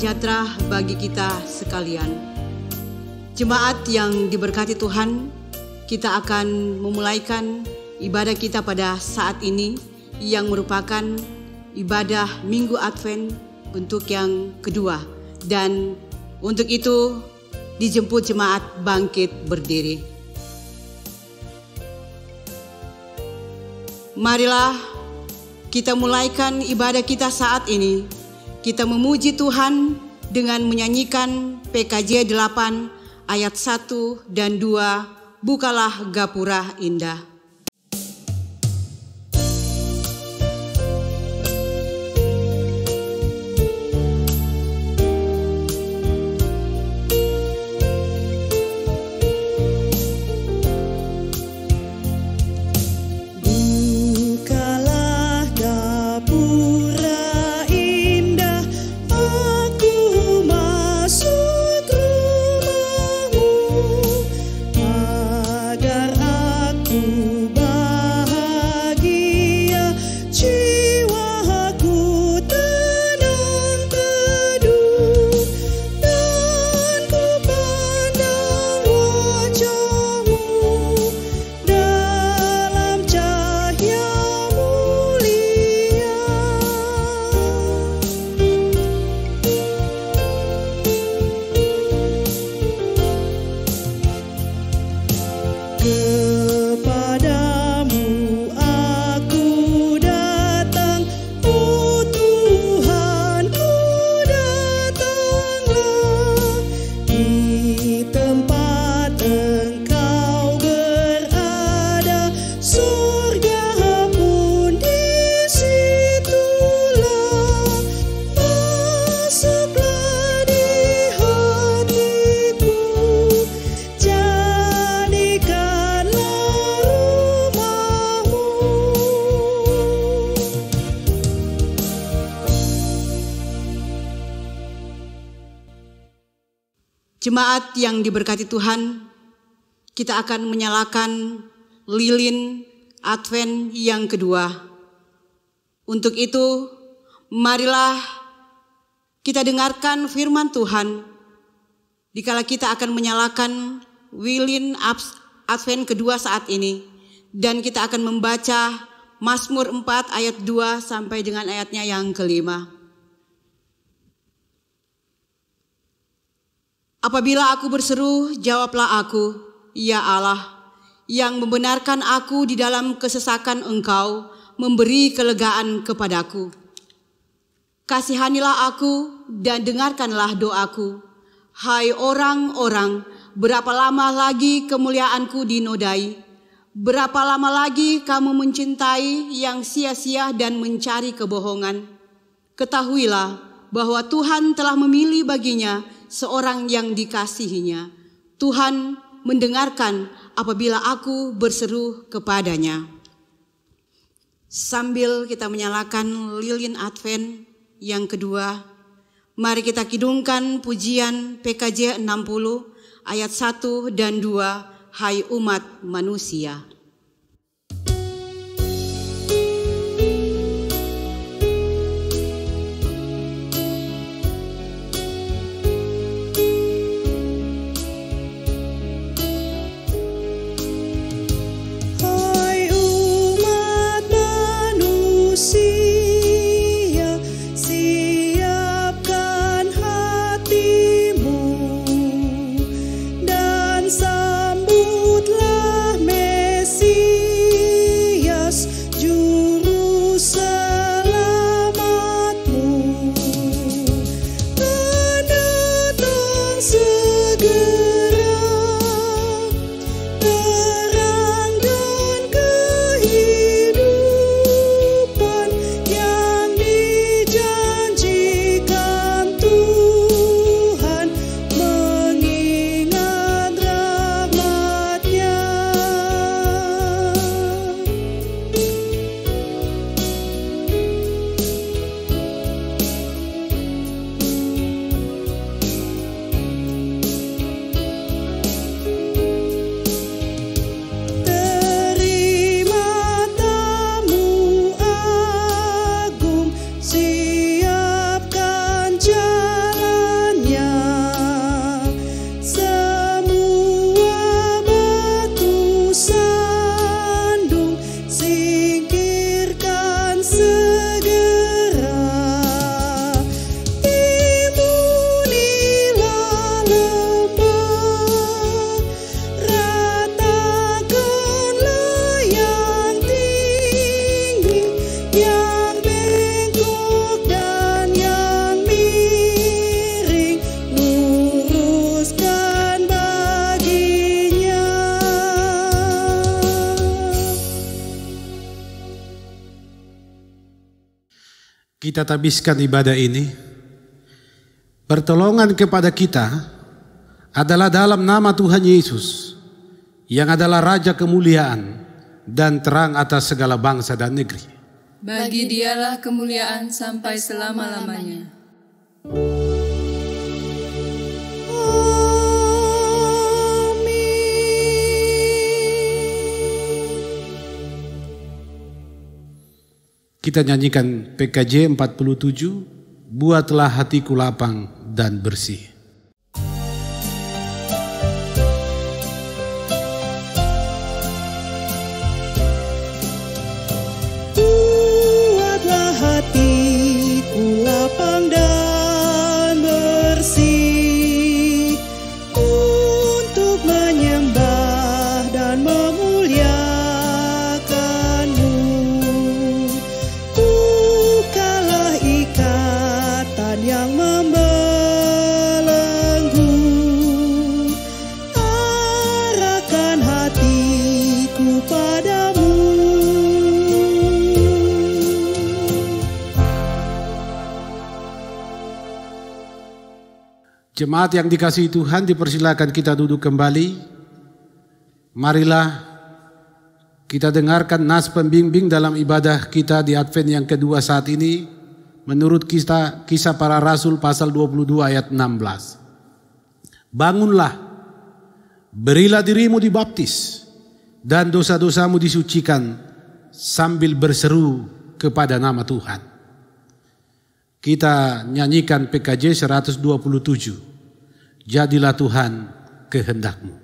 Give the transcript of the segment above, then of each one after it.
sejahtera bagi kita sekalian. Jemaat yang diberkati Tuhan, kita akan memulaikan ibadah kita pada saat ini yang merupakan ibadah Minggu Advent bentuk yang kedua. Dan untuk itu dijemput jemaat bangkit berdiri. Marilah kita mulaikan ibadah kita saat ini. Kita memuji Tuhan dengan menyanyikan PKJ 8 ayat 1 dan 2, Bukalah Gapura Indah. Jemaat yang diberkati Tuhan, kita akan menyalakan lilin Advent yang kedua. Untuk itu, marilah kita dengarkan firman Tuhan. Dikala kita akan menyalakan lilin Advent kedua saat ini, dan kita akan membaca Mazmur 4 ayat 2 sampai dengan ayatnya yang kelima. Apabila aku berseru, jawablah aku, ya Allah, yang membenarkan aku di dalam kesesakan Engkau, memberi kelegaan kepadaku. Kasihanilah aku dan dengarkanlah doaku. Hai orang-orang, berapa lama lagi kemuliaanku dinodai? Berapa lama lagi kamu mencintai yang sia-sia dan mencari kebohongan? Ketahuilah bahwa Tuhan telah memilih baginya seorang yang dikasihinya. Tuhan mendengarkan apabila aku berseru kepadanya. Sambil kita menyalakan lilin Advent yang kedua, mari kita kidungkan pujian PKJ 60 ayat 1 dan 2, Hai umat manusia. Sambutlah Mesias. Kita habiskan ibadah ini, pertolongan kepada kita adalah dalam nama Tuhan Yesus yang adalah Raja kemuliaan dan terang atas segala bangsa dan negeri. Bagi Dialah kemuliaan sampai selama-lamanya. Kita nyanyikan PKJ 47, buatlah hatiku lapang dan bersih. Buatlah hatiku lapang dan bersih untuk menyembah dan memuliakanmu. Bukalah ikatan yang membelenggu, arahkan hatiku padamu. Jemaat yang dikasihi Tuhan, dipersilakan kita duduk kembali. Marilah kita dengarkan nas pembimbing dalam ibadah kita di Advent yang kedua saat ini menurut kisah para rasul pasal 22 ayat 16. Bangunlah, berilah dirimu dibaptis dan dosa-dosamu disucikan sambil berseru kepada nama Tuhan. Kita nyanyikan PKJ 127. Jadilah Tuhan kehendakmu.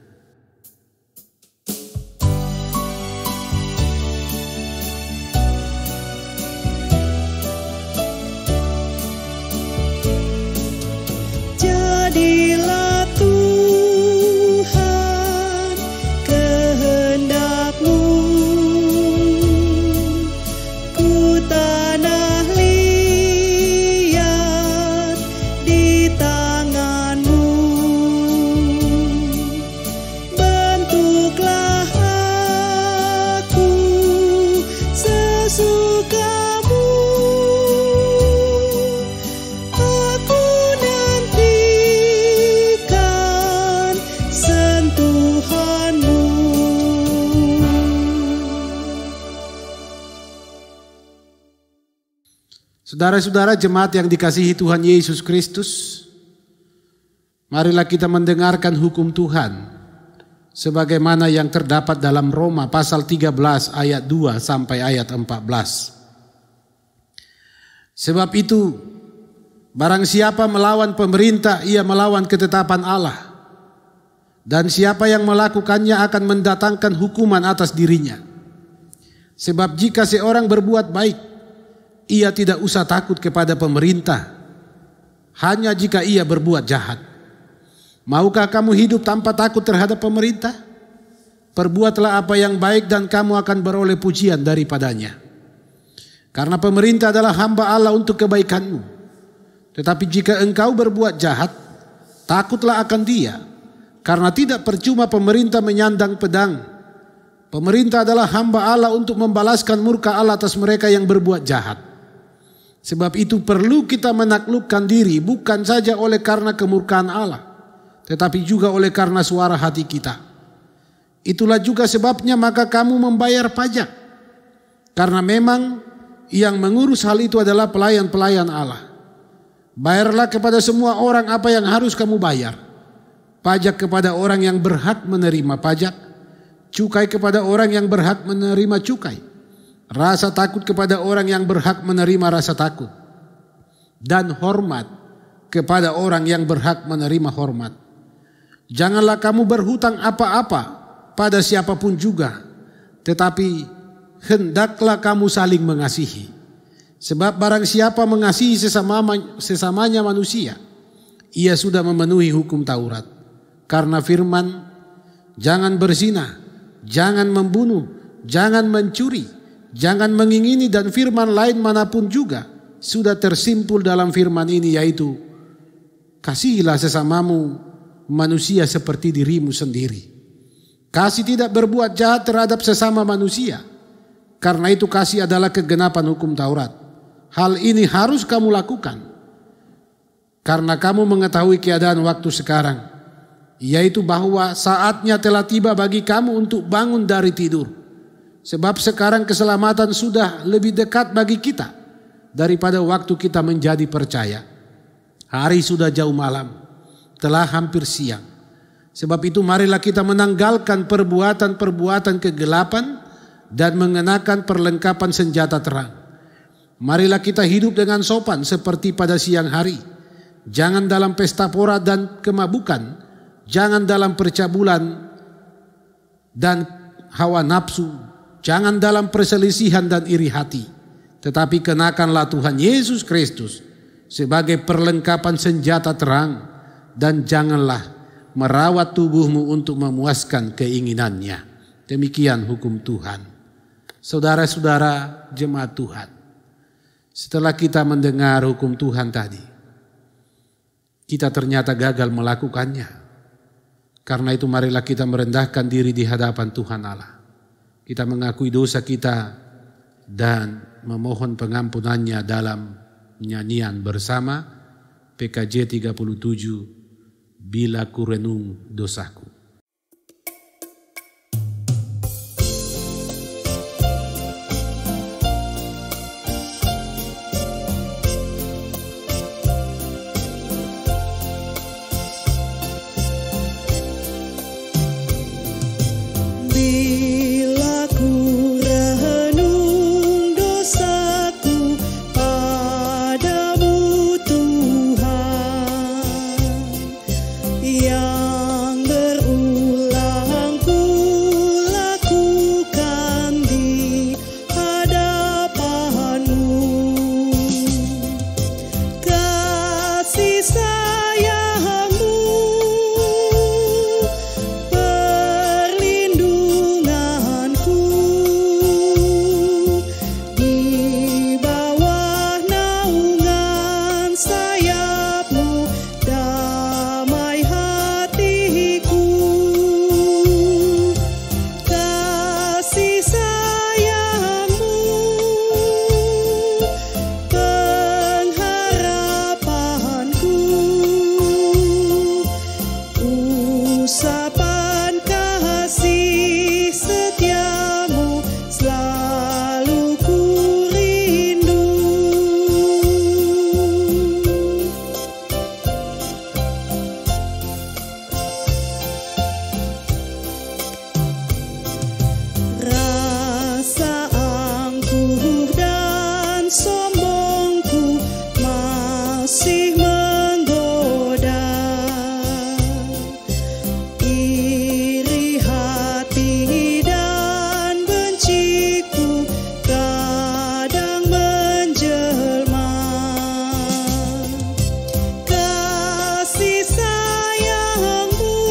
Jadilah Tuhan kehendakmu, ku tanah liat di tanganmu. Bentuklah aku sesukamu, aku nantikan sentuhanmu. Saudara-saudara jemaat yang dikasihi Tuhan Yesus Kristus, marilah kita mendengarkan hukum Tuhan sebagaimana yang terdapat dalam Roma pasal 13 ayat 2 sampai ayat 14. Sebab itu, barang siapa melawan pemerintah, ia melawan ketetapan Allah. Dan siapa yang melakukannya akan mendatangkan hukuman atas dirinya. Sebab jika seorang berbuat baik, ia tidak usah takut kepada pemerintah, hanya jika ia berbuat jahat. Maukah kamu hidup tanpa takut terhadap pemerintah? Perbuatlah apa yang baik dan kamu akan beroleh pujian daripadanya. Karena pemerintah adalah hamba Allah untuk kebaikanmu. Tetapi jika engkau berbuat jahat, takutlah akan dia, karena tidak percuma pemerintah menyandang pedang. Pemerintah adalah hamba Allah untuk membalaskan murka Allah atas mereka yang berbuat jahat. Sebab itu perlu kita menaklukkan diri bukan saja oleh karena kemurkaan Allah, tetapi juga oleh karena suara hati kita. Itulah juga sebabnya maka kamu membayar pajak, karena memang yang mengurus hal itu adalah pelayan-pelayan Allah. Bayarlah kepada semua orang apa yang harus kamu bayar. Pajak kepada orang yang berhak menerima pajak, cukai kepada orang yang berhak menerima cukai, rasa takut kepada orang yang berhak menerima rasa takut, dan hormat kepada orang yang berhak menerima hormat. Janganlah kamu berhutang apa-apa pada siapapun juga, tetapi hendaklah kamu saling mengasihi. Sebab barang siapa mengasihi sesamanya manusia, ia sudah memenuhi hukum Taurat. Karena firman, jangan berzina, jangan membunuh, jangan mencuri, jangan mengingini, dan firman lain manapun juga sudah tersimpul dalam firman ini, yaitu kasihilah sesamamu manusia seperti dirimu sendiri. Kasih tidak berbuat jahat terhadap sesama manusia, karena itu kasih adalah kegenapan hukum Taurat. hal ini harus kamu lakukan. Karena kamu mengetahui keadaan waktu sekarang, yaitu bahwa saatnya telah tiba bagi kamu untuk bangun dari tidur. Sebab sekarang keselamatan sudah lebih dekat bagi kita daripada waktu kita menjadi percaya. Hari sudah jauh malam, telah hampir siang. Sebab itu marilah kita menanggalkan perbuatan-perbuatan kegelapan dan mengenakan perlengkapan senjata terang. Marilah kita hidup dengan sopan seperti pada siang hari. Jangan dalam pesta pora dan kemabukan, jangan dalam percabulan dan hawa nafsu, jangan dalam perselisihan dan iri hati. Tetapi kenakanlah Tuhan Yesus Kristus sebagai perlengkapan senjata terang, dan janganlah merawat tubuhmu untuk memuaskan keinginannya. Demikian hukum Tuhan. Saudara-saudara jemaat Tuhan, setelah kita mendengar hukum Tuhan tadi, kita ternyata gagal melakukannya. Karena itu marilah kita merendahkan diri di hadapan Tuhan Allah. Kita mengakui dosa kita dan memohon pengampunannya dalam nyanyian bersama PKJ 37, Bila ku renung dosaku. Bila ku renung dosaku padamu Tuhan, yang berulang ku lakukan di hadapanmu, kasih sayangmu, perlindunganku, di bawah naungan sayapmu, damai hatiku, kasih sayangmu, pengharapanku, usapan kasih setiamu selalu ku rindu. Rasa angkuh dan sombongku masih menggoda, iri hati dan benciku kadang menjelma, kasih sayangmu,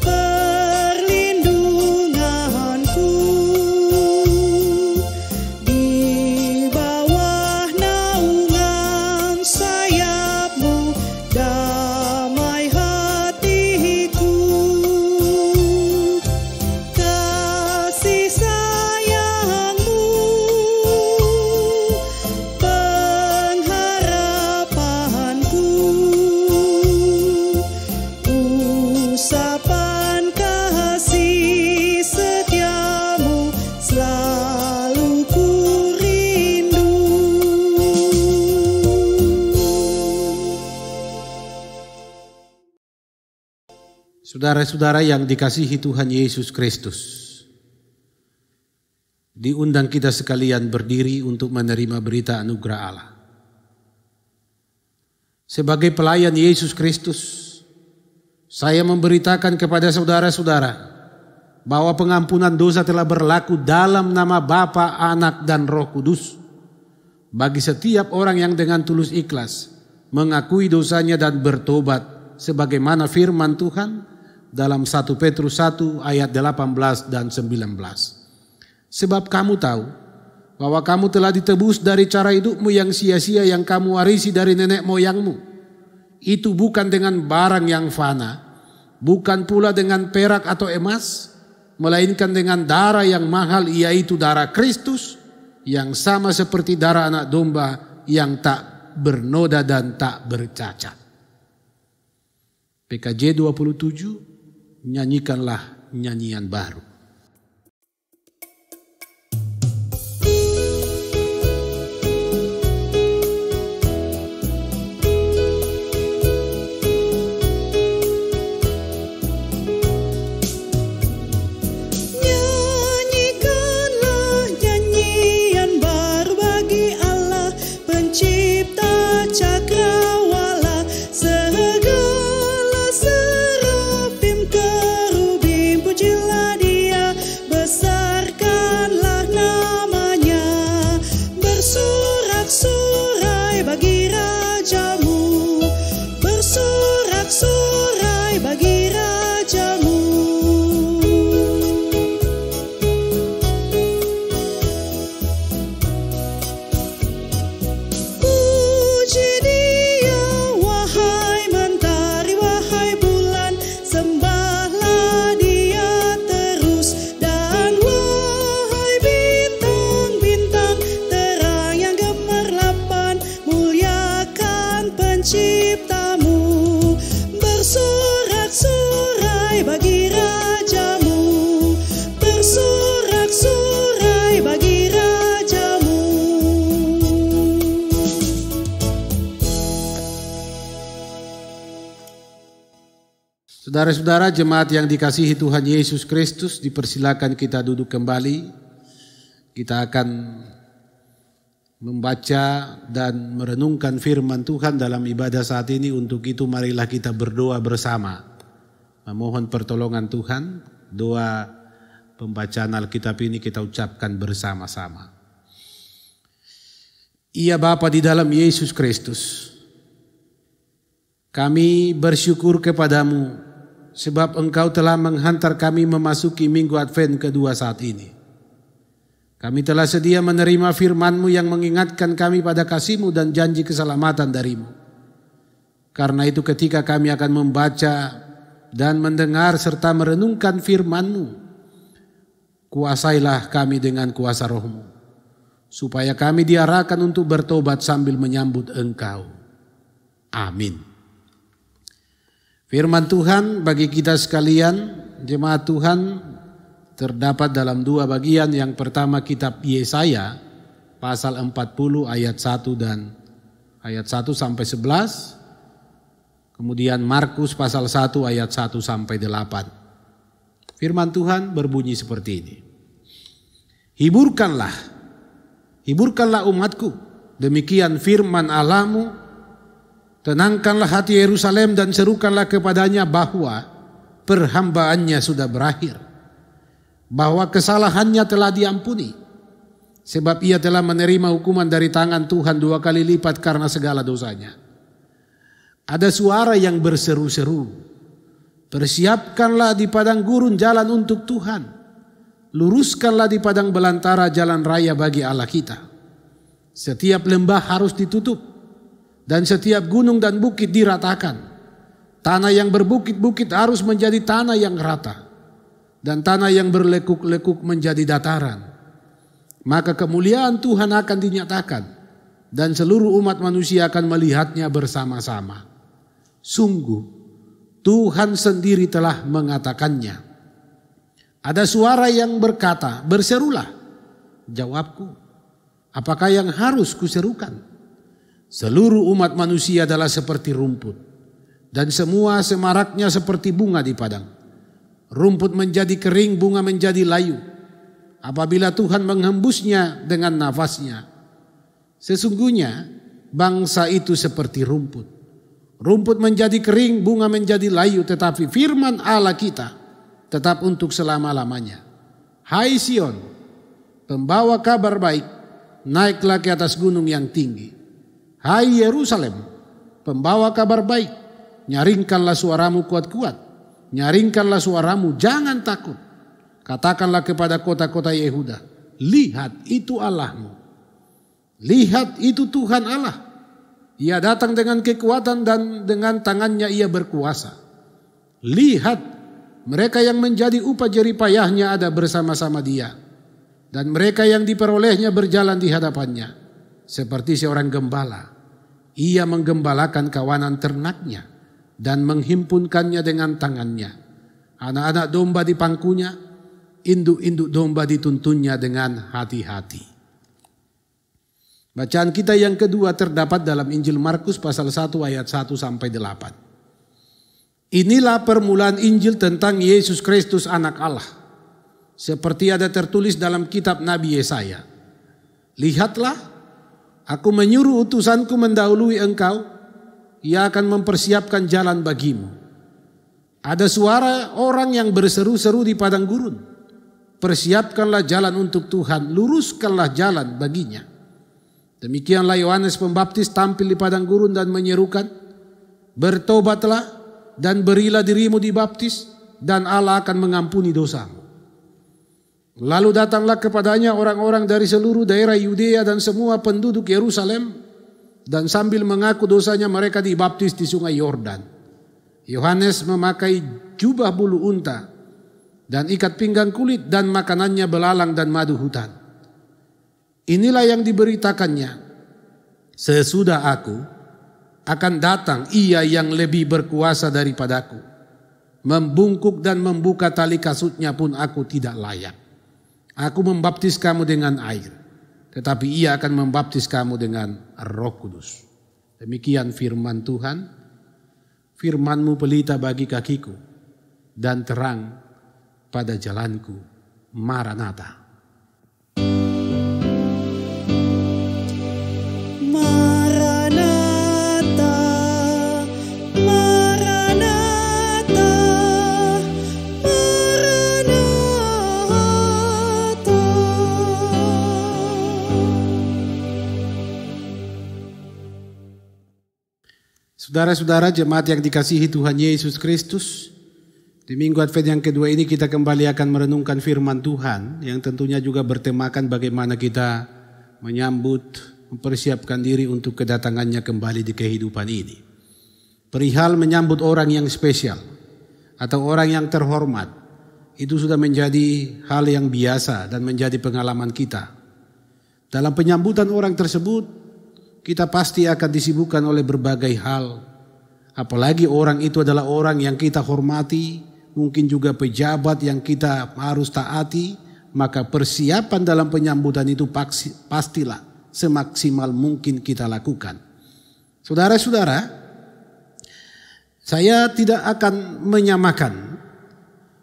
perlindunganku, di bawah naungan sayapmu, damai hatiku, kasih sayangmu, pengharapanku, usapan kasih setiamu selalu ku rindu. Saudara-saudara yang dikasihi Tuhan Yesus Kristus, diundang kita sekalian berdiri untuk menerima berita anugerah Allah. Sebagai pelayan Yesus Kristus, saya memberitakan kepada saudara-saudara bahwa pengampunan dosa telah berlaku dalam nama Bapa, Anak, dan Roh Kudus bagi setiap orang yang dengan tulus ikhlas mengakui dosanya dan bertobat, sebagaimana firman Tuhan dalam 1 Petrus 1 ayat 18 dan 19. Sebab kamu tahu bahwa kamu telah ditebus dari cara hidupmu yang sia-sia yang kamu warisi dari nenek moyangmu. Itu bukan dengan barang yang fana, bukan pula dengan perak atau emas, melainkan dengan darah yang mahal, yaitu darah Kristus, yang sama seperti darah anak domba yang tak bernoda dan tak bercacat. PKJ 27, nyanyikanlah nyanyian baru. Saudara-saudara jemaat yang dikasihi Tuhan Yesus Kristus, dipersilakan kita duduk kembali. Kita akan membaca dan merenungkan firman Tuhan dalam ibadah saat ini. Untuk itu marilah kita berdoa bersama, memohon pertolongan Tuhan. Doa pembacaan Alkitab ini kita ucapkan bersama-sama. Ya Bapa di dalam Yesus Kristus, kami bersyukur kepadamu sebab Engkau telah menghantar kami memasuki minggu Advent kedua saat ini. Kami telah sedia menerima firman-Mu yang mengingatkan kami pada kasih-Mu dan janji keselamatan dari-Mu. Karena itu ketika kami akan membaca dan mendengar serta merenungkan firman-Mu, kuasailah kami dengan kuasa Roh-Mu, supaya kami diarahkan untuk bertobat sambil menyambut Engkau. Amin. Firman Tuhan bagi kita sekalian, jemaat Tuhan, terdapat dalam dua bagian. Yang pertama kitab Yesaya pasal 40 ayat 1 dan ayat 1 sampai 11. Kemudian Markus pasal 1 ayat 1 sampai 8. Firman Tuhan berbunyi seperti ini. Hiburkanlah umatku, demikian firman Allahmu. Tenangkanlah hati Yerusalem dan serukanlah kepadanya bahwa perhambaannya sudah berakhir, bahwa kesalahannya telah diampuni, sebab ia telah menerima hukuman dari tangan Tuhan 2 kali lipat karena segala dosanya. Ada suara yang berseru-seru, persiapkanlah di padang gurun jalan untuk Tuhan, luruskanlah di padang belantara jalan raya bagi Allah kita. Setiap lembah harus ditutup dan setiap gunung dan bukit diratakan. Tanah yang berbukit-bukit harus menjadi tanah yang rata, dan tanah yang berlekuk-lekuk menjadi dataran. Maka kemuliaan Tuhan akan dinyatakan, dan seluruh umat manusia akan melihatnya bersama-sama. Sungguh, Tuhan sendiri telah mengatakannya. Ada suara yang berkata, berserulah. Jawabku, apakah yang harus kuserukan? Seluruh umat manusia adalah seperti rumput, dan semua semaraknya seperti bunga di padang. Rumput menjadi kering, bunga menjadi layu, apabila Tuhan menghembusnya dengan nafasnya. Sesungguhnya bangsa itu seperti rumput. Rumput menjadi kering, bunga menjadi layu, tetapi firman Allah kita tetap untuk selama-lamanya. Hai Sion, pembawa kabar baik, naiklah ke atas gunung yang tinggi. Hai Yerusalem, pembawa kabar baik, nyaringkanlah suaramu kuat-kuat, nyaringkanlah suaramu, jangan takut. Katakanlah kepada kota-kota Yehuda, lihat itu Allahmu, lihat itu Tuhan Allah. Ia datang dengan kekuatan dan dengan tangannya ia berkuasa. Lihat, mereka yang menjadi upah jerih payahnya ada bersama-sama dia. Dan mereka yang diperolehnya berjalan di hadapannya seperti seorang gembala. Ia menggembalakan kawanan ternaknya dan menghimpunkannya dengan tangannya. Anak-anak domba di pangkunya, induk-induk domba dituntunnya dengan hati-hati. Bacaan kita yang kedua terdapat dalam Injil Markus pasal 1 ayat 1 sampai 8. Inilah permulaan Injil tentang Yesus Kristus anak Allah. Seperti ada tertulis dalam kitab Nabi Yesaya. Lihatlah, aku menyuruh utusanku mendahului engkau. Ia akan mempersiapkan jalan bagimu. Ada suara orang yang berseru-seru di padang gurun. Persiapkanlah jalan untuk Tuhan, luruskanlah jalan baginya. Demikianlah Yohanes Pembaptis tampil di padang gurun dan menyerukan, bertobatlah dan berilah dirimu dibaptis dan Allah akan mengampuni dosamu. Lalu datanglah kepadanya orang-orang dari seluruh daerah Yudea dan semua penduduk Yerusalem, dan sambil mengaku dosanya mereka dibaptis di sungai Yordan. Yohanes memakai jubah bulu unta dan ikat pinggang kulit, dan makanannya belalang dan madu hutan. Inilah yang diberitakannya, sesudah aku akan datang ia yang lebih berkuasa daripadaku. Membungkuk dan membuka tali kasutnya pun aku tidak layak. Aku membaptis kamu dengan air, tetapi ia akan membaptis kamu dengan Roh Kudus. Demikian firman Tuhan. Firman-Mu pelita bagi kakiku dan terang pada jalanku. Maranatha. Saudara-saudara jemaat yang dikasihi Tuhan Yesus Kristus, di minggu Advent yang kedua ini kita kembali akan merenungkan firman Tuhan yang tentunya juga bertemakan bagaimana kita menyambut, mempersiapkan diri untuk kedatangannya kembali di kehidupan ini. Perihal menyambut orang yang spesial atau orang yang terhormat, itu sudah menjadi hal yang biasa dan menjadi pengalaman kita. Dalam penyambutan orang tersebut, kita pasti akan disibukkan oleh berbagai hal. Apalagi orang itu adalah orang yang kita hormati, mungkin juga pejabat yang kita harus taati, maka persiapan dalam penyambutan itu pastilah semaksimal mungkin kita lakukan. Saudara-saudara, saya tidak akan menyamakan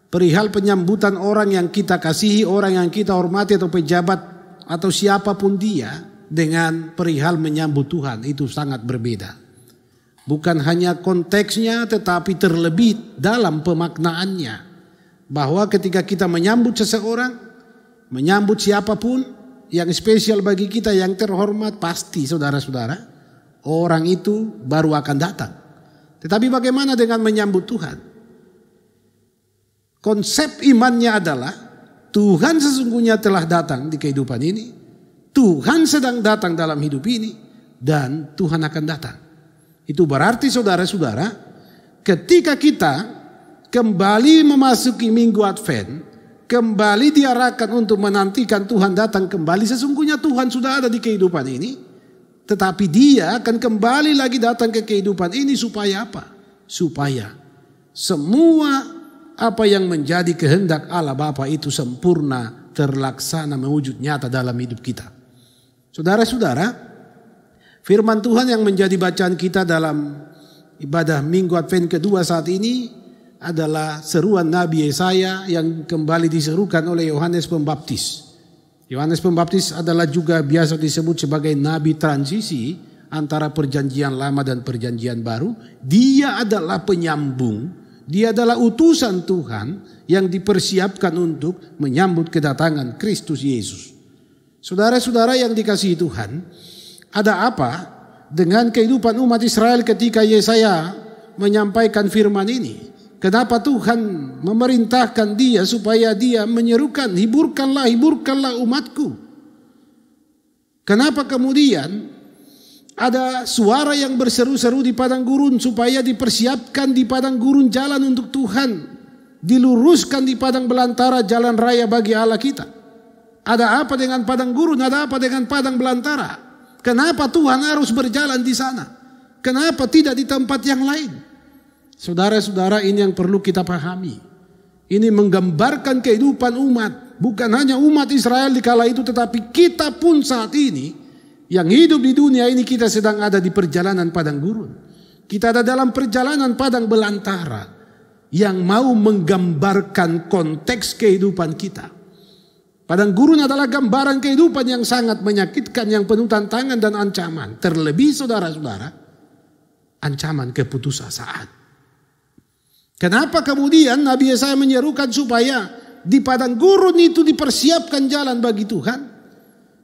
perihal penyambutan orang yang kita kasihi, orang yang kita hormati atau pejabat atau siapapun dia dengan perihal menyambut Tuhan. Itu sangat berbeda. Bukan hanya konteksnya tetapi terlebih dalam pemaknaannya. Bahwa ketika kita menyambut seseorang, menyambut siapapun yang spesial bagi kita, yang terhormat, pasti saudara-saudara orang itu baru akan datang. Tetapi bagaimana dengan menyambut Tuhan? Konsep imannya adalah Tuhan sesungguhnya telah datang di kehidupan ini. Tuhan sedang datang dalam hidup ini dan Tuhan akan datang. Itu berarti saudara-saudara, ketika kita kembali memasuki minggu Advent, kembali diarahkan untuk menantikan Tuhan datang kembali, sesungguhnya Tuhan sudah ada di kehidupan ini. Tetapi dia akan kembali lagi datang ke kehidupan ini supaya apa? Supaya semua apa yang menjadi kehendak Allah Bapa itu sempurna, terlaksana, mewujud nyata dalam hidup kita. Saudara-saudara, firman Tuhan yang menjadi bacaan kita dalam ibadah Minggu Advent kedua saat ini adalah seruan Nabi Yesaya yang kembali diserukan oleh Yohanes Pembaptis. Yohanes Pembaptis adalah juga biasa disebut sebagai nabi transisi antara perjanjian lama dan perjanjian baru. Dia adalah penyambung, dia adalah utusan Tuhan yang dipersiapkan untuk menyambut kedatangan Kristus Yesus. Saudara-saudara yang dikasihi Tuhan, ada apa dengan kehidupan umat Israel ketika Yesaya menyampaikan firman ini? Kenapa Tuhan memerintahkan dia supaya dia menyerukan, hiburkanlah umatku? Kenapa kemudian ada suara yang berseru-seru di padang gurun supaya dipersiapkan di padang gurun jalan untuk Tuhan, diluruskan di padang belantara jalan raya bagi Allah kita? Ada apa dengan padang gurun? Ada apa dengan padang belantara? Kenapa Tuhan harus berjalan di sana? Kenapa tidak di tempat yang lain? Saudara-saudara, ini yang perlu kita pahami. Ini menggambarkan kehidupan umat. Bukan hanya umat Israel di kala itu, tetapi kita pun saat ini yang hidup di dunia ini, kita sedang ada di perjalanan padang gurun. Kita ada dalam perjalanan padang belantara yang mau menggambarkan konteks kehidupan kita. Padang gurun adalah gambaran kehidupan yang sangat menyakitkan, yang penuh tantangan dan ancaman. Terlebih saudara-saudara, ancaman keputusasaan. Kenapa kemudian Nabi Yesaya menyerukan supaya di padang gurun itu dipersiapkan jalan bagi Tuhan?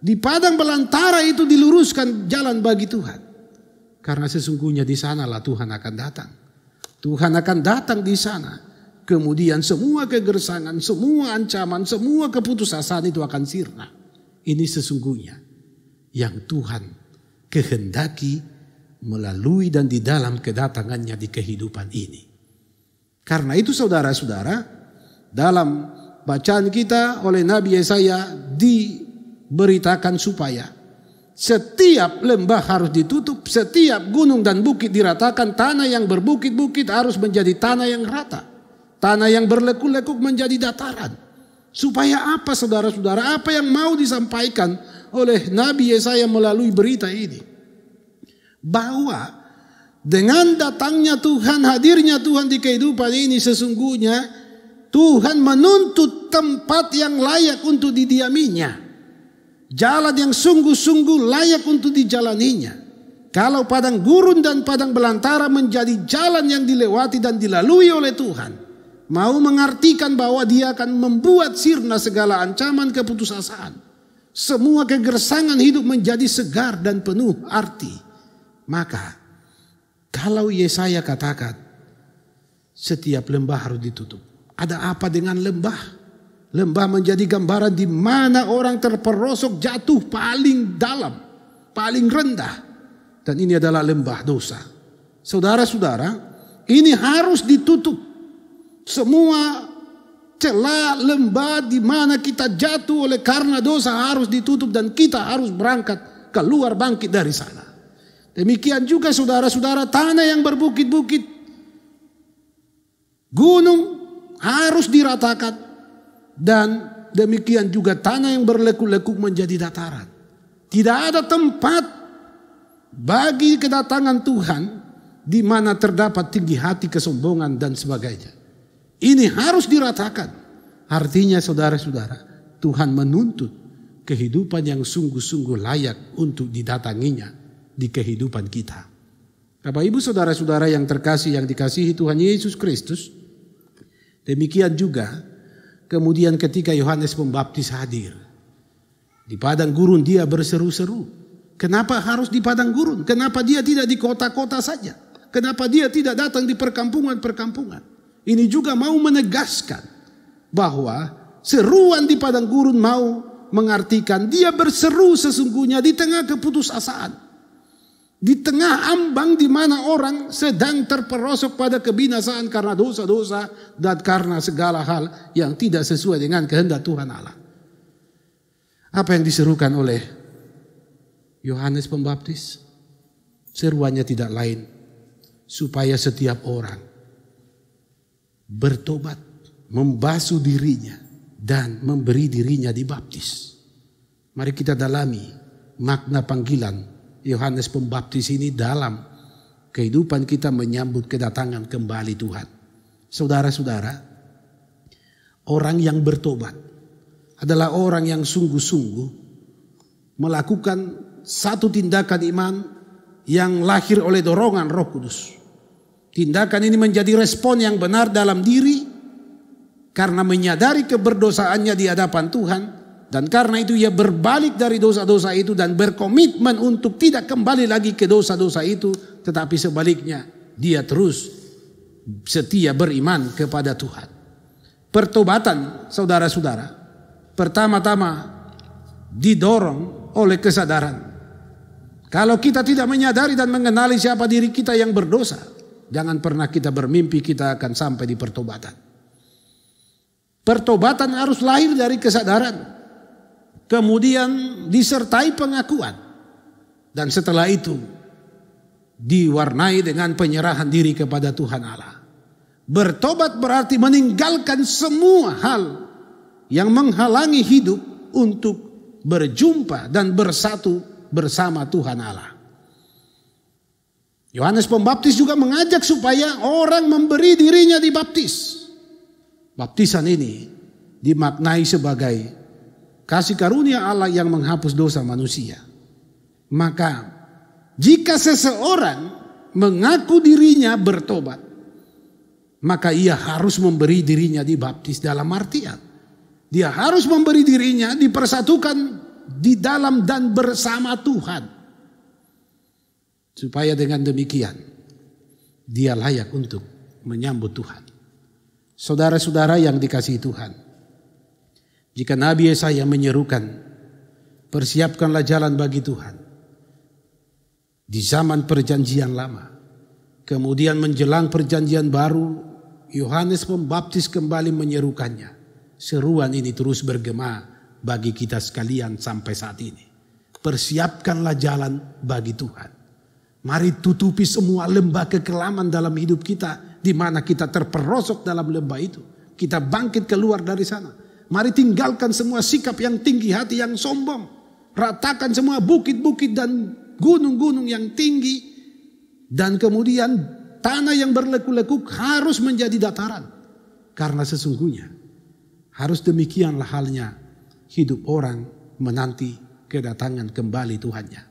Di padang belantara itu diluruskan jalan bagi Tuhan. Karena sesungguhnya di sanalah Tuhan akan datang. Tuhan akan datang di sana. Kemudian semua kegersangan, semua ancaman, semua keputusasaan itu akan sirna. Ini sesungguhnya yang Tuhan kehendaki melalui dan di dalam kedatangannya di kehidupan ini. Karena itu saudara-saudara, dalam bacaan kita oleh Nabi Yesaya diberitakan supaya setiap lembah harus ditutup, setiap gunung dan bukit diratakan, tanah yang berbukit-bukit harus menjadi tanah yang rata. Tanah yang berlekuk-lekuk menjadi dataran. Supaya apa saudara-saudara? Apa yang mau disampaikan oleh Nabi Yesaya melalui berita ini? Bahwa dengan datangnya Tuhan, hadirnya Tuhan di kehidupan ini, sesungguhnya Tuhan menuntut tempat yang layak untuk didiaminya. Jalan yang sungguh-sungguh layak untuk dijalaninya. Kalau padang gurun dan padang belantara menjadi jalan yang dilewati dan dilalui oleh Tuhan, mau mengartikan bahwa dia akan membuat sirna segala ancaman keputusasaan. Semua kegersangan hidup menjadi segar dan penuh arti. Maka kalau Yesaya katakan setiap lembah harus ditutup. Ada apa dengan lembah? Lembah menjadi gambaran di mana orang terperosok jatuh paling dalam, paling rendah. Dan ini adalah lembah dosa. Saudara-saudara, ini harus ditutup. Semua celah lembah di mana kita jatuh oleh karena dosa harus ditutup dan kita harus berangkat keluar bangkit dari sana. Demikian juga saudara-saudara, tanah yang berbukit-bukit, gunung harus diratakan, dan demikian juga tanah yang berlekuk-lekuk menjadi dataran. Tidak ada tempat bagi kedatangan Tuhan di mana terdapat tinggi hati, kesombongan dan sebagainya. Ini harus diratakan. Artinya saudara-saudara, Tuhan menuntut kehidupan yang sungguh-sungguh layak untuk didatanginya di kehidupan kita. Bapak Ibu saudara-saudara yang terkasih, yang dikasihi Tuhan Yesus Kristus, demikian juga kemudian ketika Yohanes Pembaptis hadir di padang gurun, dia berseru-seru. Kenapa harus di padang gurun? Kenapa dia tidak di kota-kota saja? Kenapa dia tidak datang di perkampungan-perkampungan? Ini juga mau menegaskan bahwa seruan di padang gurun mau mengartikan dia berseru sesungguhnya di tengah keputusasaan. Di tengah ambang di mana orang sedang terperosok pada kebinasaan karena dosa-dosa dan karena segala hal yang tidak sesuai dengan kehendak Tuhan Allah. Apa yang diserukan oleh Yohanes Pembaptis? Seruannya tidak lain, supaya setiap orang bertobat, membasuh dirinya, dan memberi dirinya dibaptis. Mari kita dalami makna panggilan Yohanes Pembaptis ini dalam kehidupan kita menyambut kedatangan kembali Tuhan. Saudara-saudara, orang yang bertobat adalah orang yang sungguh-sungguh melakukan satu tindakan iman yang lahir oleh dorongan Roh Kudus. Tindakan ini menjadi respon yang benar dalam diri karena menyadari keberdosaannya di hadapan Tuhan, dan karena itu ia berbalik dari dosa-dosa itu dan berkomitmen untuk tidak kembali lagi ke dosa-dosa itu, tetapi sebaliknya dia terus setia beriman kepada Tuhan. Pertobatan saudara-saudara pertama-tama didorong oleh kesadaran. Kalau kita tidak menyadari dan mengenali siapa diri kita yang berdosa, jangan pernah kita bermimpi kita akan sampai di pertobatan. Pertobatan harus lahir dari kesadaran kemudian disertai pengakuan, dan setelah itu diwarnai dengan penyerahan diri kepada Tuhan Allah. Bertobat berarti meninggalkan semua hal yang menghalangi hidup untuk berjumpa dan bersatu bersama Tuhan Allah. Yohanes Pembaptis juga mengajak supaya orang memberi dirinya dibaptis. Baptisan ini dimaknai sebagai kasih karunia Allah yang menghapus dosa manusia. Maka jika seseorang mengaku dirinya bertobat, maka ia harus memberi dirinya dibaptis, dalam artian dia harus memberi dirinya dipersatukan di dalam dan bersama Tuhan. Supaya dengan demikian dia layak untuk menyambut Tuhan. Saudara-saudara yang dikasihi Tuhan, jika Nabi Yesaya menyerukan, persiapkanlah jalan bagi Tuhan di zaman perjanjian lama, kemudian menjelang perjanjian baru, Yohanes Pembaptis kembali menyerukannya. Seruan ini terus bergema bagi kita sekalian sampai saat ini. Persiapkanlah jalan bagi Tuhan. Mari tutupi semua lembah kekelaman dalam hidup kita, di mana kita terperosok dalam lembah itu. Kita bangkit keluar dari sana. Mari tinggalkan semua sikap yang tinggi hati, yang sombong. Ratakan semua bukit-bukit dan gunung-gunung yang tinggi. Dan kemudian tanah yang berlekuk-lekuk harus menjadi dataran. Karena sesungguhnya harus demikianlah halnya hidup orang menanti kedatangan kembali Tuhannya.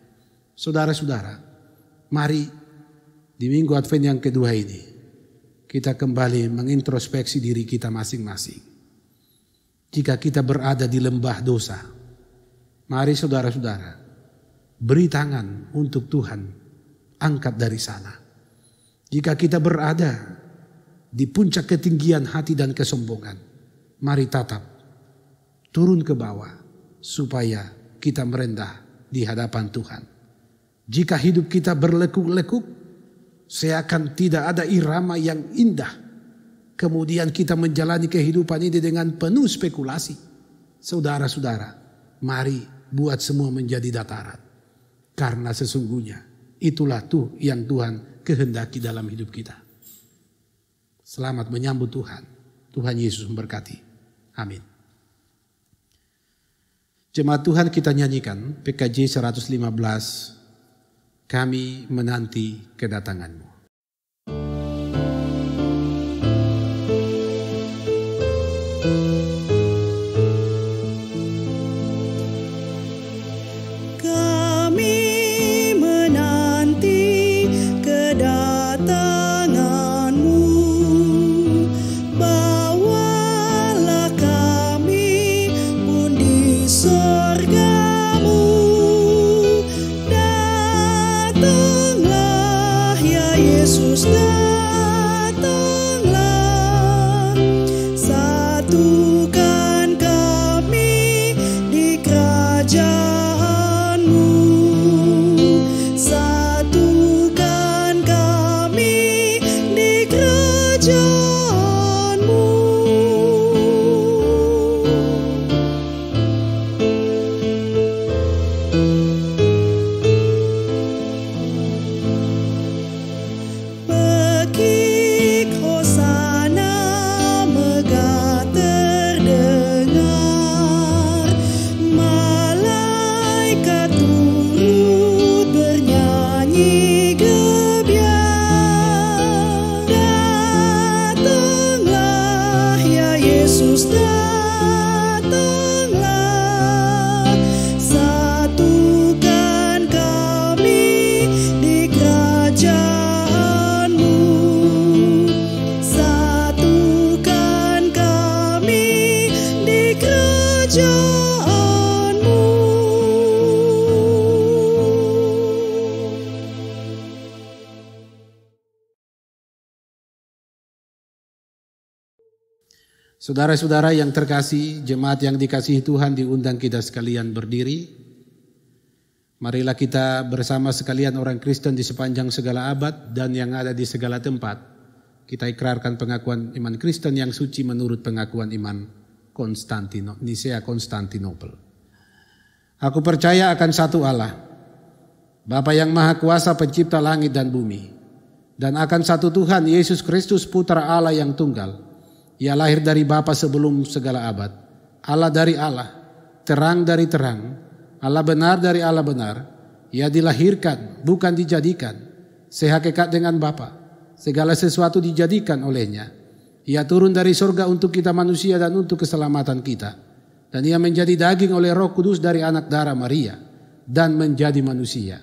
Saudara-saudara, mari di minggu Advent yang kedua ini kita kembali mengintrospeksi diri kita masing-masing. Jika kita berada di lembah dosa, mari saudara-saudara beri tangan untuk Tuhan angkat dari sana. Jika kita berada di puncak ketinggian hati dan kesombongan, mari tatap turun ke bawah supaya kita merendah di hadapan Tuhan. Jika hidup kita berlekuk-lekuk, seakan tidak ada irama yang indah, kemudian kita menjalani kehidupan ini dengan penuh spekulasi. Saudara-saudara, mari buat semua menjadi dataran. Karena sesungguhnya itulah tuh yang Tuhan kehendaki dalam hidup kita. Selamat menyambut Tuhan. Tuhan Yesus memberkati. Amin. Jemaat Tuhan, kita nyanyikan PKJ 115. Kami menanti kedatangan-Mu. Saudara-saudara yang terkasih, jemaat yang dikasihi Tuhan, diundang kita sekalian berdiri. Marilah kita bersama sekalian orang Kristen di sepanjang segala abad dan yang ada di segala tempat. Kita ikrarkan pengakuan iman Kristen yang suci menurut pengakuan iman Nisea Konstantinopel. Aku percaya akan satu Allah, Bapa yang Maha Kuasa pencipta langit dan bumi, dan akan satu Tuhan Yesus Kristus Putra Allah yang tunggal. Ia lahir dari Bapa sebelum segala abad, Allah dari Allah, terang dari terang, Allah benar dari Allah benar. Ia dilahirkan, bukan dijadikan, sehakikat dengan Bapa. Segala sesuatu dijadikan olehnya. Ia turun dari surga untuk kita manusia dan untuk keselamatan kita. Dan ia menjadi daging oleh Roh Kudus dari anak darah Maria dan menjadi manusia.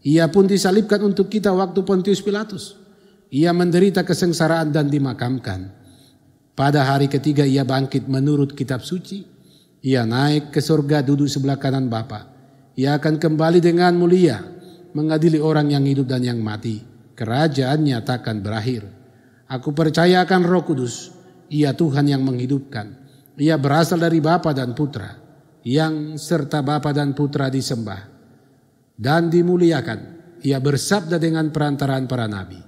Ia pun disalibkan untuk kita waktu Pontius Pilatus. Ia menderita kesengsaraan dan dimakamkan. Pada hari ketiga ia bangkit menurut kitab suci. Ia naik ke surga duduk sebelah kanan Bapa. Ia akan kembali dengan mulia mengadili orang yang hidup dan yang mati. Kerajaannya takkan berakhir. Aku percaya akan Roh Kudus. Ia Tuhan yang menghidupkan. Ia berasal dari Bapa dan Putra, yang serta Bapa dan Putra disembah dan dimuliakan. Ia bersabda dengan perantaraan para nabi.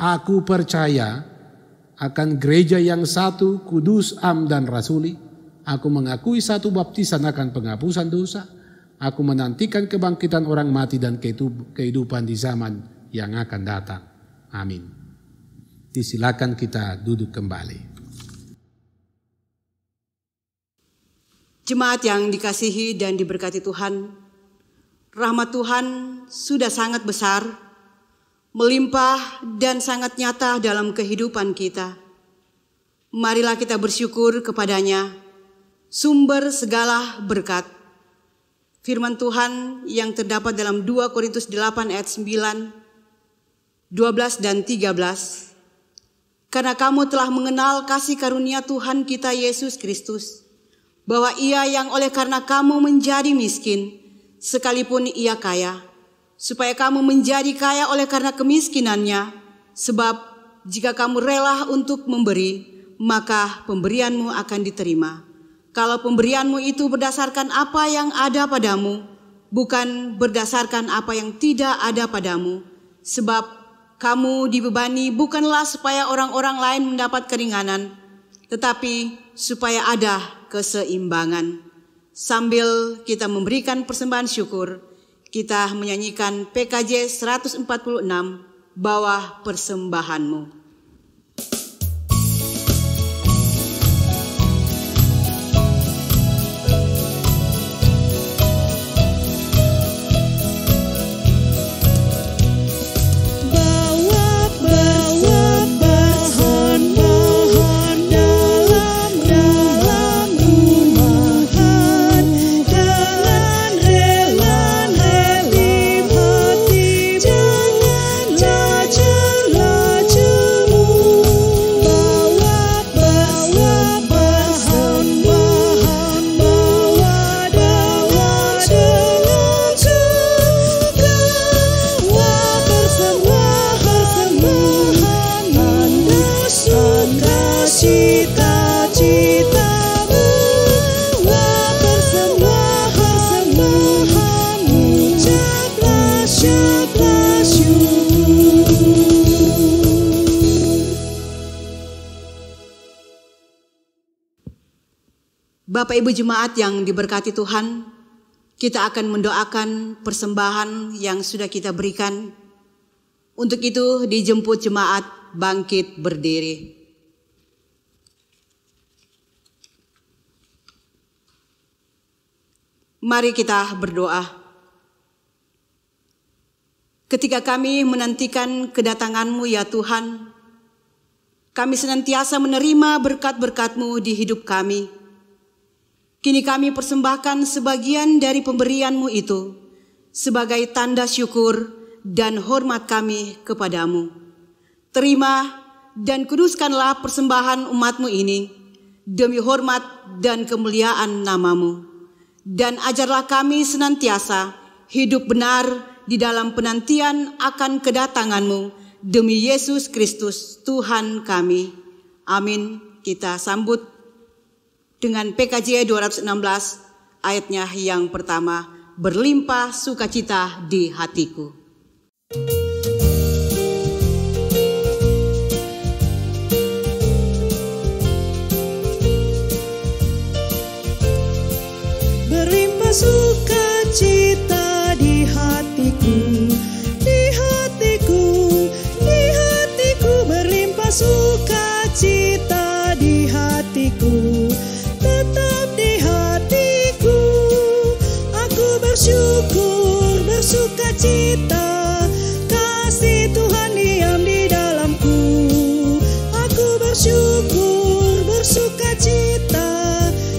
Aku percaya akan gereja yang satu, kudus, am dan rasuli. Aku mengakui satu baptisan akan penghapusan dosa. Aku menantikan kebangkitan orang mati dan kehidupan di zaman yang akan datang. Amin. Disilakan kita duduk kembali. Jemaat yang dikasihi dan diberkati Tuhan, rahmat Tuhan sudah sangat besar, melimpah dan sangat nyata dalam kehidupan kita. Marilah kita bersyukur kepadanya, sumber segala berkat. Firman Tuhan yang terdapat dalam 2 Korintus 8 ayat 9, 12 dan 13. Karena kamu telah mengenal kasih karunia Tuhan kita Yesus Kristus, bahwa ia yang oleh karena kamu menjadi miskin, sekalipun ia kaya, supaya kamu menjadi kaya oleh karena kemiskinannya. Sebab jika kamu rela untuk memberi, maka pemberianmu akan diterima. Kalau pemberianmu itu berdasarkan apa yang ada padamu, bukan berdasarkan apa yang tidak ada padamu. Sebab kamu dibebani bukanlah supaya orang-orang lain mendapat keringanan, tetapi supaya ada keseimbangan. Sambil kita memberikan persembahan syukur, kita menyanyikan PKJ 146, Bawah Persembahanmu. Bapak Ibu Jemaat yang diberkati Tuhan, kita akan mendoakan persembahan yang sudah kita berikan. Untuk itu dijemput jemaat bangkit berdiri. Mari kita berdoa. Ketika kami menantikan kedatangan-Mu ya Tuhan, kami senantiasa menerima berkat-berkat-Mu di hidup kami. Kini kami persembahkan sebagian dari pemberian-Mu itu sebagai tanda syukur dan hormat kami kepadamu. Terima dan kuduskanlah persembahan umat-Mu ini demi hormat dan kemuliaan nama-Mu. Dan ajarlah kami senantiasa hidup benar di dalam penantian akan kedatangan-Mu demi Yesus Kristus Tuhan kami. Amin. Kita sambut dengan PKJ 216 ayatnya yang pertama, berlimpah sukacita di hatiku. Berlimpah sukacita jiwa sukacita di hatiku, tetap di hatiku. Aku bersyukur, bersukacita, kasih Tuhan diam di dalamku. Aku bersyukur, bersukacita,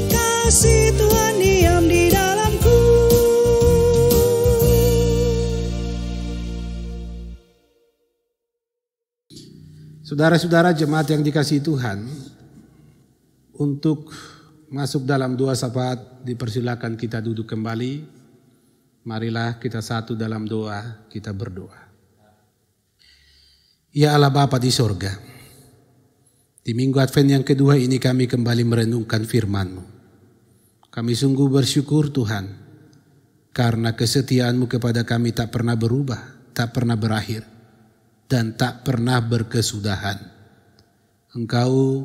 kasih Tuhan diam di dalamku. Saudara-saudara jemaat yang dikasihi Tuhan, untuk masuk dalam doa syafaat dipersilakan kita duduk kembali. Marilah kita satu dalam doa, kita berdoa. Ya Allah Bapa di sorga, di minggu Advent yang kedua ini kami kembali merenungkan firman-Mu. Kami sungguh bersyukur Tuhan, karena kesetiaan-Mu kepada kami tak pernah berubah, tak pernah berakhir, dan tak pernah berkesudahan. Engkau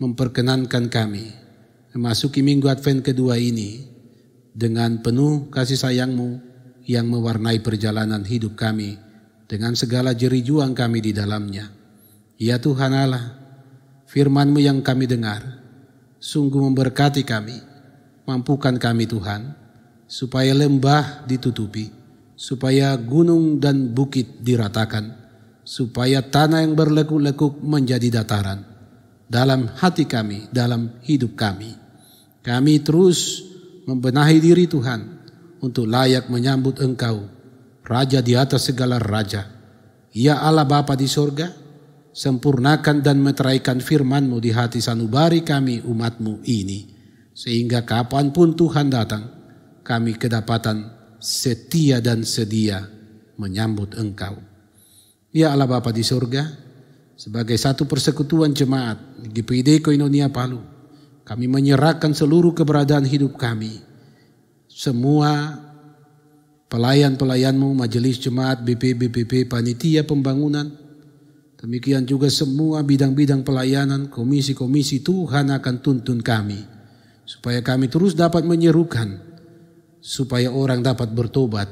memperkenankan kami memasuki minggu Advent kedua ini dengan penuh kasih sayang-Mu yang mewarnai perjalanan hidup kami dengan segala jerih juang kami di dalamnya. Ya Tuhan Allah, firman-Mu yang kami dengar sungguh memberkati kami. Mampukan kami Tuhan, supaya lembah ditutupi, supaya gunung dan bukit diratakan, supaya tanah yang berlekuk-lekuk menjadi dataran. Dalam hati kami, dalam hidup kami, kami terus membenahi diri Tuhan untuk layak menyambut Engkau, Raja di atas segala raja. Ya Allah Bapa di sorga, sempurnakan dan meteraikan firman-Mu di hati sanubari kami umat-Mu ini, sehingga kapanpun Tuhan datang, kami kedapatan setia dan sedia menyambut Engkau. Ya Allah Bapa di surga, sebagai satu persekutuan jemaat GPID Koinonia Palu, kami menyerahkan seluruh keberadaan hidup kami. Semua pelayan-pelayan-Mu, majelis jemaat, BP, panitia pembangunan, demikian juga semua bidang-bidang pelayanan, komisi-komisi, Tuhan akan tuntun kami, supaya kami terus dapat menyerukan, supaya orang dapat bertobat,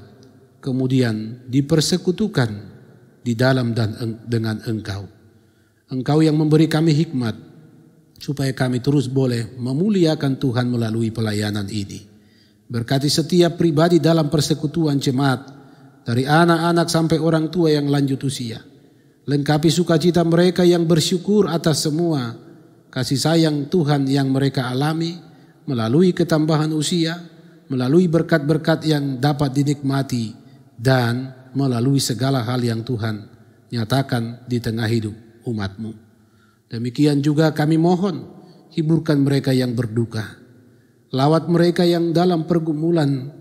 kemudian dipersekutukan di dalam dan dengan Engkau. Engkau yang memberi kami hikmat, supaya kami terus boleh memuliakan Tuhan melalui pelayanan ini. Berkati setiap pribadi dalam persekutuan jemaat, dari anak-anak sampai orang tua yang lanjut usia. Lengkapi sukacita mereka yang bersyukur atas semua kasih sayang Tuhan yang mereka alami melalui ketambahan usia, melalui berkat-berkat yang dapat dinikmati, dan melalui segala hal yang Tuhan nyatakan di tengah hidup umat-Mu. Demikian juga kami mohon, hiburkan mereka yang berduka, lawat mereka yang dalam pergumulan,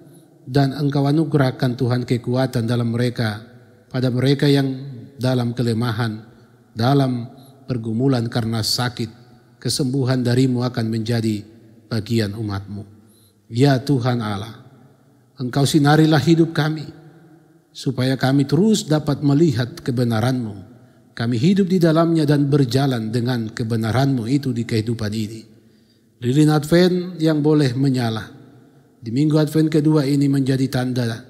dan Engkau anugerahkan Tuhan kekuatan dalam mereka, pada mereka yang dalam kelemahan, dalam pergumulan karena sakit, kesembuhan dari-Mu akan menjadi bagian umat-Mu. Ya Tuhan Allah, Engkau sinarilah hidup kami, supaya kami terus dapat melihat kebenaran-Mu. Kami hidup di dalamnya dan berjalan dengan kebenaran-Mu itu di kehidupan ini. Lilin Advent yang boleh menyala di minggu Advent kedua ini menjadi tanda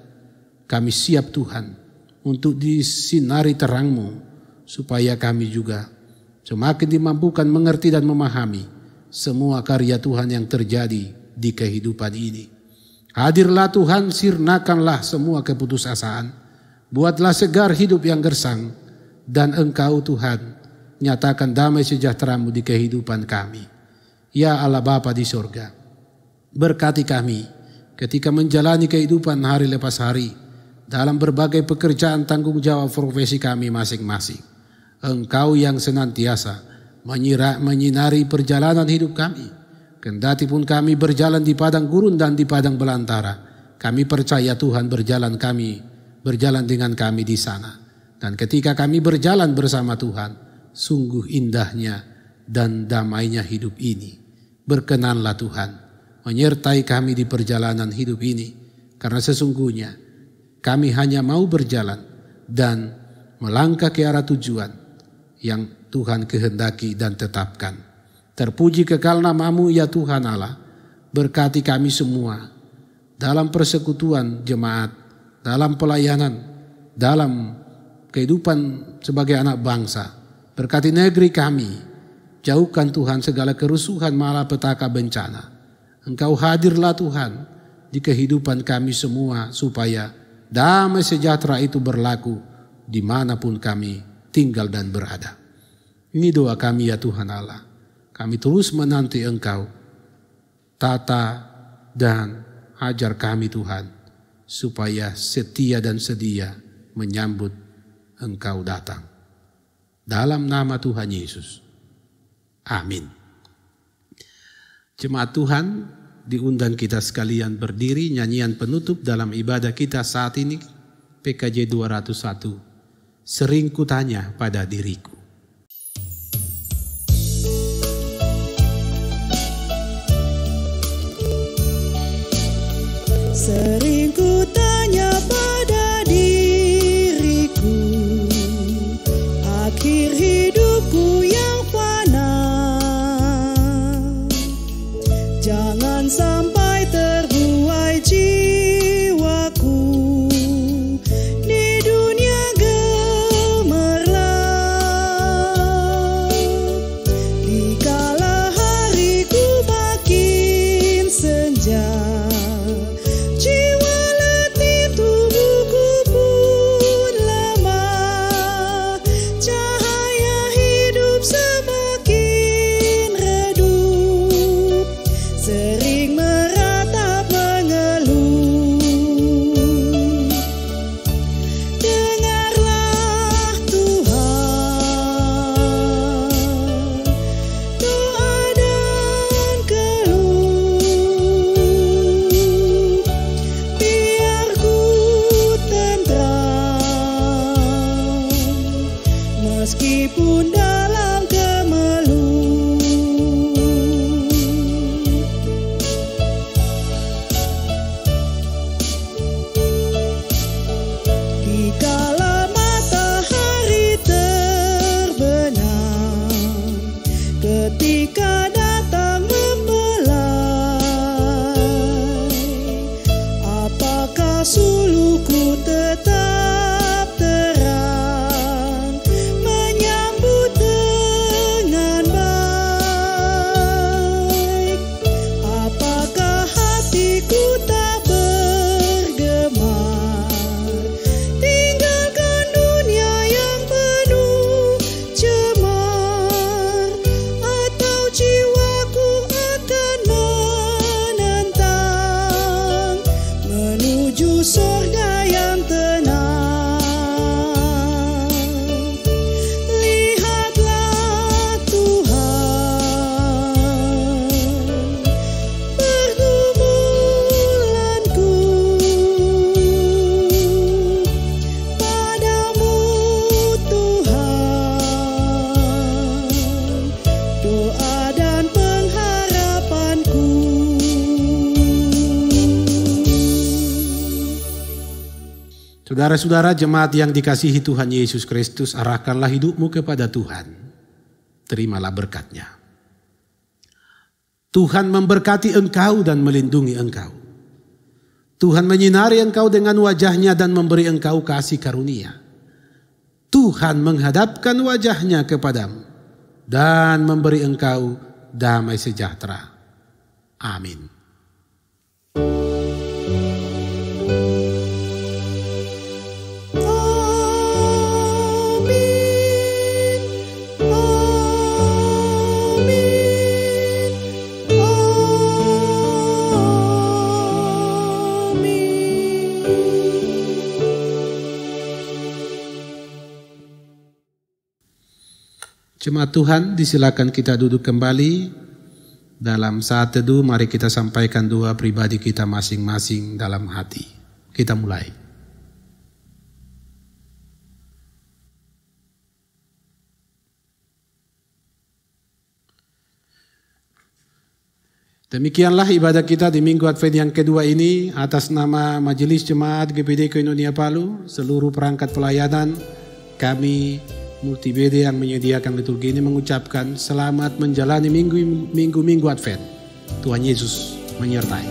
kami siap Tuhan untuk disinari terang-Mu, supaya kami juga semakin dimampukan mengerti dan memahami semua karya Tuhan yang terjadi di kehidupan ini. Hadirlah Tuhan, sirnakanlah semua keputusasaan, buatlah segar hidup yang gersang, dan Engkau Tuhan nyatakan damai sejahtera-Mu di kehidupan kami. Ya Allah Bapa di sorga, berkati kami ketika menjalani kehidupan hari lepas hari dalam berbagai pekerjaan tanggung jawab profesi kami masing-masing. Engkau yang senantiasa menyinari perjalanan hidup kami. Kendati pun kami berjalan di padang gurun dan di padang belantara, kami percaya Tuhan berjalan dengan kami di sana. Dan ketika kami berjalan bersama Tuhan, sungguh indahnya dan damainya hidup ini. Berkenanlah Tuhan menyertai kami di perjalanan hidup ini, karena sesungguhnya kami hanya mau berjalan dan melangkah ke arah tujuan yang Tuhan kehendaki dan tetapkan. Terpuji kekal nama-Mu ya Tuhan Allah. Berkati kami semua dalam persekutuan jemaat, dalam pelayanan, dalam kehidupan sebagai anak bangsa. Berkati negeri kami. Jauhkan Tuhan segala kerusuhan, malapetaka, bencana. Engkau hadirlah Tuhan di kehidupan kami semua supaya damai sejahtera itu berlaku dimanapun kami tinggal dan berada. Ini doa kami ya Tuhan Allah. Kami terus menanti Engkau. Tata dan ajar kami Tuhan supaya setia dan sedia menyambut Engkau datang. Dalam nama Tuhan Yesus. Amin. Jemaat Tuhan, diundang kita sekalian berdiri nyanyian penutup dalam ibadah kita saat ini PKJ 201. Sering kutanya pada diriku. Sering kutanya pada diriku, akhir hidupku yang fana, jangan sampai terbuai jiwaku di dunia gemerlap. Dikala hariku makin senja, jiwa letih tubuhku pun lemah, cahaya hidup semakin redup, sering meratap mengeluh. Dengarlah Tuhan doa dan keluh, biar ku tentram meskipun dalam kemeluh. Dikala matahari terbenam, ketika datang mempelai, apakah suluhku tetap terang menyambut dengan baik? Apakah hatiku tak bergemar tinggalkan dunia yang penuh cemar? Atau jiwaku akan menentang menuju surga yang tenang? Lihatlah Tuhan pergumulanku, padamu Tuhan doa dan pengharapanku. Saudara-saudara jemaat yang dikasihi Tuhan Yesus Kristus, arahkanlah hidupmu kepada Tuhan. Terimalah berkat-Nya. Tuhan memberkati engkau dan melindungi engkau. Tuhan menyinari engkau dengan wajah-Nya dan memberi engkau kasih karunia. Tuhan menghadapkan wajah-Nya kepadamu dan memberi engkau damai sejahtera. Amin. Jemaat Tuhan, disilakan kita duduk kembali. Dalam saat teduh, mari kita sampaikan doa pribadi kita masing-masing dalam hati. Kita mulai. Demikianlah ibadah kita di Minggu Advent yang kedua ini. Atas nama Majelis Jemaat GPD Koinonia Palu, seluruh perangkat pelayanan, kami Multibede yang menyediakan liturgi ini mengucapkan selamat menjalani minggu-minggu Advent. Tuhan Yesus menyertai.